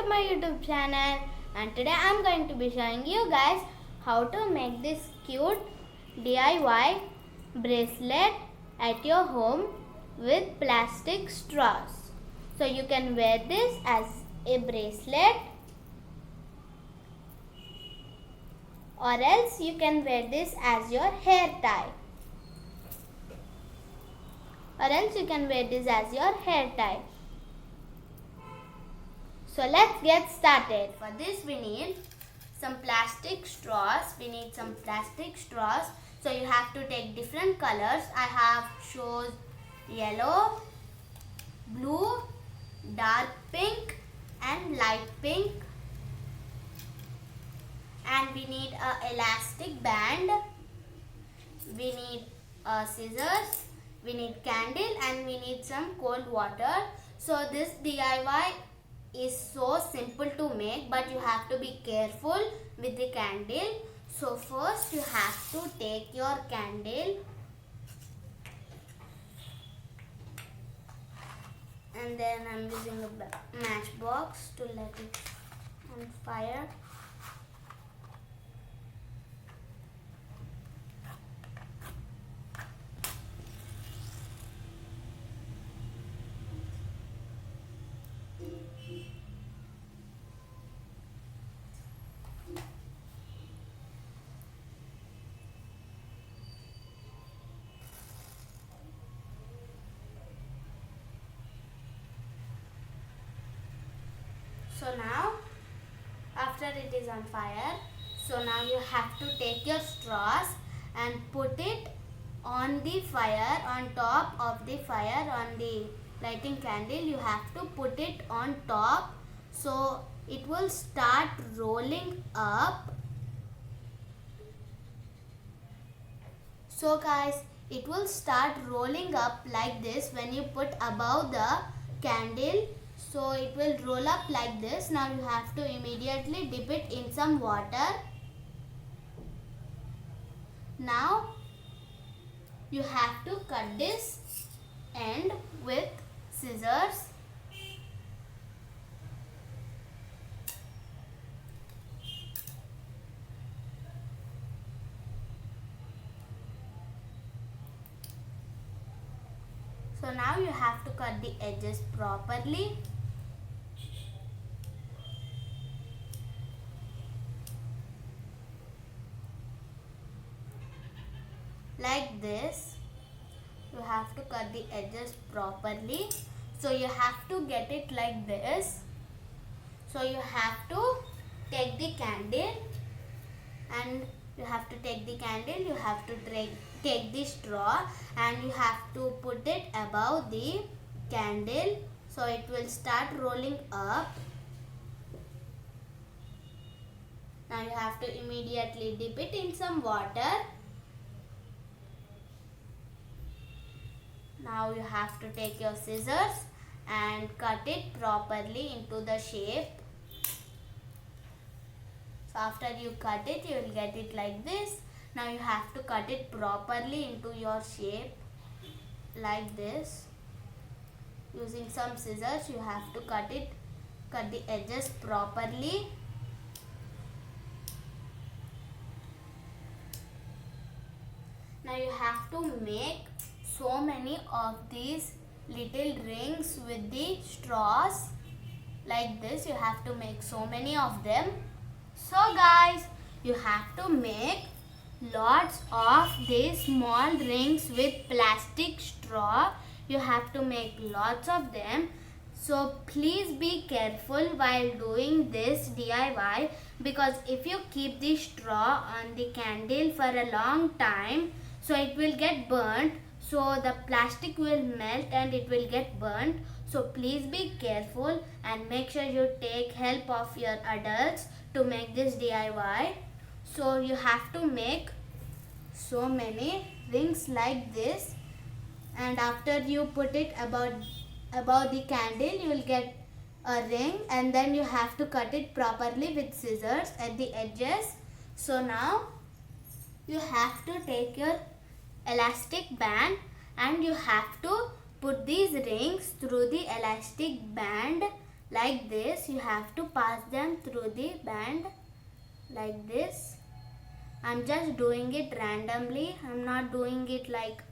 to my YouTube channel, and today I'm going to be showing you guys how to make this cute DIY bracelet at your home with plastic straws. So you can wear this as a bracelet, or else you can wear this as your hair tie. So let's get started. For this we need some plastic straws. So you have to take different colors. I have chose yellow, blue, dark pink and light pink. And we need a elastic band. We need scissors. We need candle and we need some cold water. So this DIY is so simple to make, but you have to be careful with the candle. So first you have to take your candle and then I'm using a matchbox to let it on fire. So now, after it is on fire, so now you have to take your straws and put it on the fire, on top of the fire, on the lighting candle. You have to put it on top, so it will start rolling up. So guys, it will start rolling up like this when you put above the candle. So it will roll up like this. Now you have to immediately dip it in some water. Now you have to cut this end with scissors. So now you have to cut the edges properly. Like this. You have to cut the edges properly. So you have to get it like this. So you have to take the candle and you have to take the straw and you have to put it above the candle. So it will start rolling up. Now you have to immediately dip it in some water. Now you have to take your scissors and cut it properly into the shape. So after you cut it, you will get it like this. Now you have to cut it properly into your shape like this. Using some scissors, you have to cut the edges properly. Now you have to make so many of these little rings with the straws like this. You have to make so many of them. So guys, you have to make lots of these small rings with plastic straw. You have to make lots of them. So please be careful while doing this DIY, because if you keep the straw on the candle for a long time, so it will get burnt. So the plastic will melt and it will get burnt. So please be careful and make sure you take help of your adults to make this DIY. So you have to make so many rings like this, and after you put it above the candle, you will get a ring, and then you have to cut it properly with scissors at the edges. So now you have to take your elastic band and you have to put these rings through the elastic band like this. You have to pass them through the band like this. I'm just doing it randomly. I'm not doing it like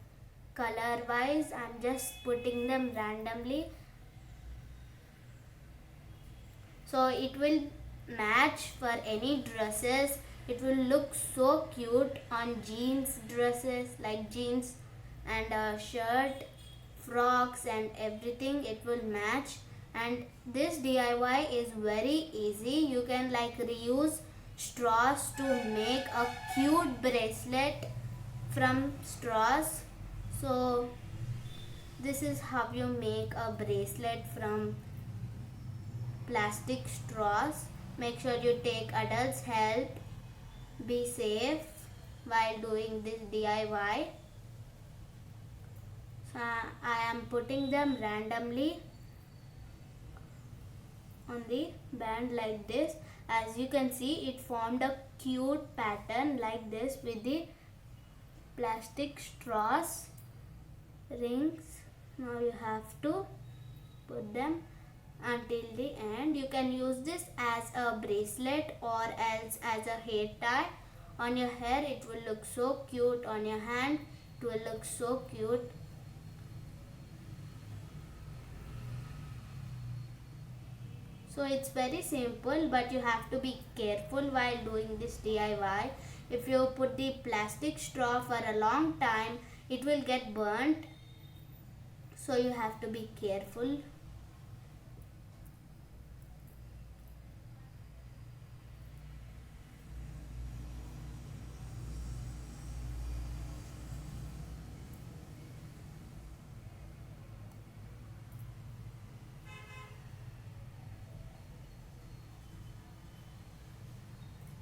color wise. I'm just putting them randomly. So it will match for any dresses. It will look so cute on jeans dresses, like jeans and a shirt, frocks and everything. It will match. And this DIY is very easy. You can like reuse straws to make a cute bracelet from straws. So this is how you make a bracelet from plastic straws. Make sure you take adults' help. Be safe while doing this DIY. So I am putting them randomly on the band like this. As you can see, it formed a cute pattern like this with the plastic straws rings. Now you have to put them until the end. You can use this as a bracelet or else as a hair tie. On your hair it will look so cute. On your hand it will look so cute. So it's very simple, but you have to be careful while doing this DIY. If you put the plastic straw for a long time, it will get burnt. So you have to be careful.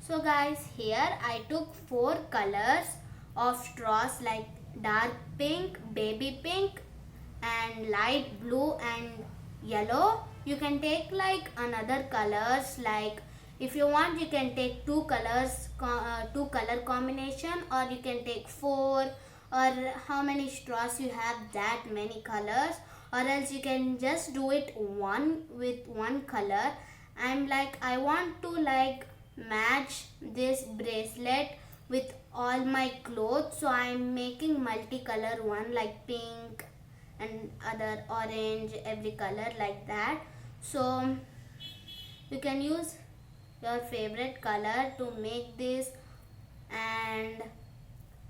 So guys, here I took 4 colors of straws like dark pink, baby pink and light blue and yellow. You can take like another colors, like if you want you can take 2 colors, 2 color combination, or you can take 4, or how many straws you have, that many colors, or else you can just do it one with one color. I want to like match this bracelet with all my clothes, so I'm making multicolor one like pink and other orange, every color like that. So you can use your favorite color to make this, and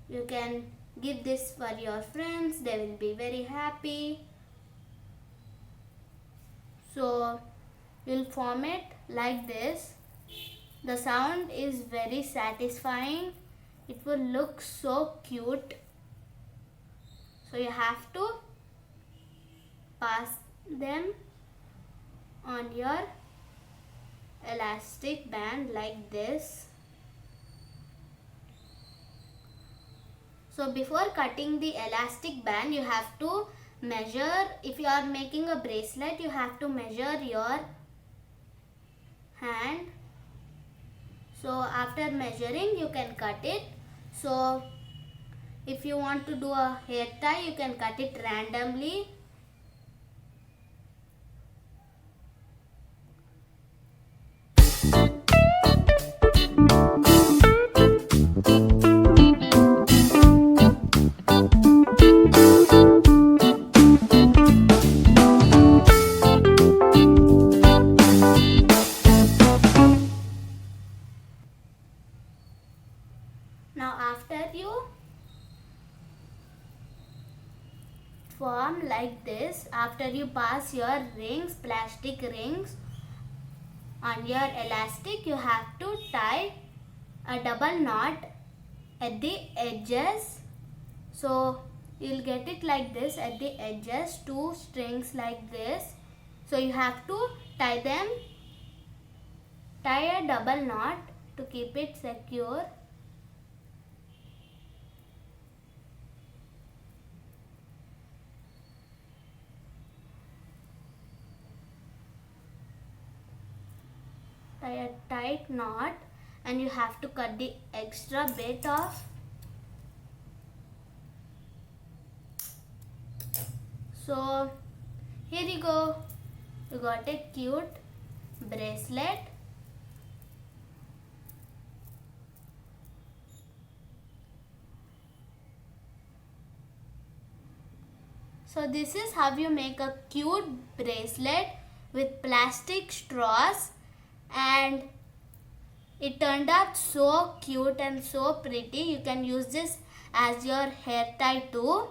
you can give this for your friends. They will be very happy. So you'll form it like this. The sound is very satisfying. It will look so cute. So you have to pass them on your elastic band like this. So before cutting the elastic band, you have to measure. If you are making a bracelet, you have to measure your hand. So after measuring, you can cut it. So if you want to do a hair tie, you can cut it randomly. Now after you form like this, after you pass your rings, plastic rings on your elastic, you have to tie a double knot at the edges. So you'll get it like this at the edges, 2 strings like this. So you have to tie them, tie a double knot to keep it secure. Tie a tight knot, and you have to cut the extra bit off. So here you go. You got a cute bracelet. So this is how you make a cute bracelet with plastic straws, and it turned out so cute and so pretty. You can use this as your hair tie too.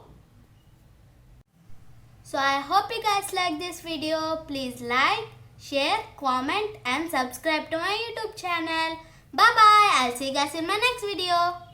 So I hope you guys like this video. Please like, share, comment and subscribe to my YouTube channel. Bye bye. I'll see you guys in my next video.